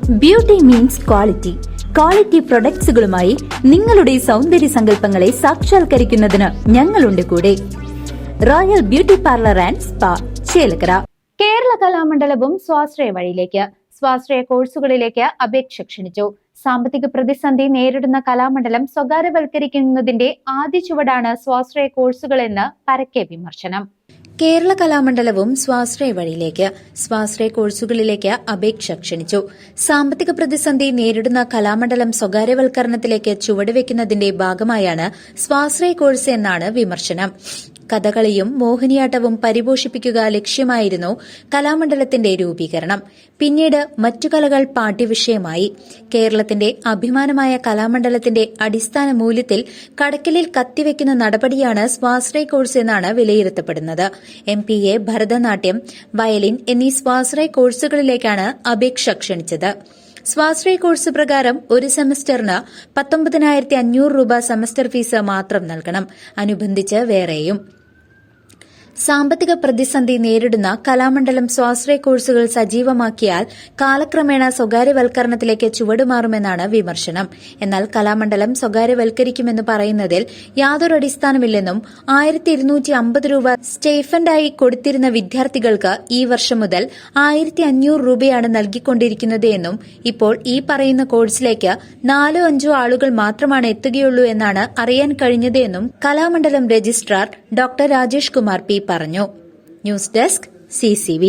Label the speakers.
Speaker 1: Beauty means quality. Quality പ്രൊഡക്ട്സുകളുമായി നിങ്ങളുടെ സൗന്ദര്യ സങ്കല്പങ്ങളെ സാക്ഷാത്കരിക്കുന്നതിന് ഞങ്ങളുണ്ട് കൂടെ. Royal beauty parlour and spa, Chelakkara. Kerala കലാമണ്ഡലവും സ്വാശ്രയ വഴിയിലേക്ക്. സ്വാശ്രയ കോഴ്സുകളിലേക്ക് അപേക്ഷ ക്ഷണിച്ചു. സാമ്പത്തിക പ്രതിസന്ധി നേരിടുന്ന കലാമണ്ഡലം സ്വകാര്യവൽക്കരിക്കുന്നതിന്റെ ആദ്യ ചുവടാണ് സ്വാശ്രയ കോഴ്സുകളെന്ന് പരക്കെ വിമർശനം. കേരള കലാമണ്ഡലവും സ്വാശ്രയ വഴിയിലേക്ക്. സ്വാശ്രയ കോഴ്സുകളിലേക്ക് അപേക്ഷ ക്ഷണിച്ചു. സാമ്പത്തിക പ്രതിസന്ധി നേരിടുന്ന കലാമണ്ഡലം സ്വകാര്യവൽക്കരണത്തിലേക്ക് ചുവടുവെക്കുന്നതിന്റെ ഭാഗമായാണ് സ്വാശ്രയ കോഴ്സ് എന്നാണ് വിമർശനം. കഥകളിയും മോഹിനിയാട്ടവും പരിപോഷിപ്പിക്കുക ലക്ഷ്യമായിരുന്നു കലാമണ്ഡലത്തിന്റെ രൂപീകരണം. പിന്നീട് മറ്റു കലകൾ പാഠ്യവിഷയമായി. കേരളത്തിന്റെ അഭിമാനമായ കലാമണ്ഡലത്തിന്റെ അടിസ്ഥാന മൂല്യത്തിൽ കടക്കലിൽ കത്തിവെക്കുന്ന നടപടിയാണ് സ്വാശ്രയ കോഴ്സ് എന്നാണ് വിലയിരുത്തപ്പെടുന്നത്. MPA, ഭരതനാട്യം, വയലിൻ എന്നീ സ്വാശ്രയ കോഴ്സുകളിലേക്കാണ് അപേക്ഷ ക്ഷണിച്ചത്. സ്വാശ്രയ കോഴ്സ് പ്രകാരം ഒരു സെമസ്റ്ററിന് 19,500 രൂപ സെമസ്റ്റർ ഫീസ് മാത്രം നൽകണം. അനുബന്ധിച്ച് വേറെയും. സാമ്പത്തിക പ്രതിസന്ധി നേരിടുന്ന കലാമണ്ഡലം സ്വാശ്രയ കോഴ്സുകൾ സജീവമാക്കിയാൽ കാലക്രമേണ സ്വകാര്യവൽക്കരണത്തിലേക്ക് ചുവടുമാറുമെന്നാണ് വിമർശനം. എന്നാൽ കലാമണ്ഡലം സ്വകാര്യവൽക്കരിക്കുമെന്ന് പറയുന്നതിൽ യാതൊരു അടിസ്ഥാനമില്ലെന്നും 1,250 രൂപ സ്റ്റൈഫൻഡായി കൊടുത്തിരുന്ന വിദ്യാർത്ഥികൾക്ക് ഈ വർഷം മുതൽ 1,500 രൂപയാണ് നൽകിക്കൊണ്ടിരിക്കുന്നത് എന്നും ഇപ്പോൾ ഈ പറയുന്ന കോഴ്സിലേക്ക് 4-5 ആളുകൾ മാത്രമാണ് എത്തുകയുള്ളൂ എന്നാണ് അറിയാൻ കഴിഞ്ഞത് എന്നും Kalamandalam registrar doctor Rajesh Kumar P പറഞ്ഞു. News desk CCV.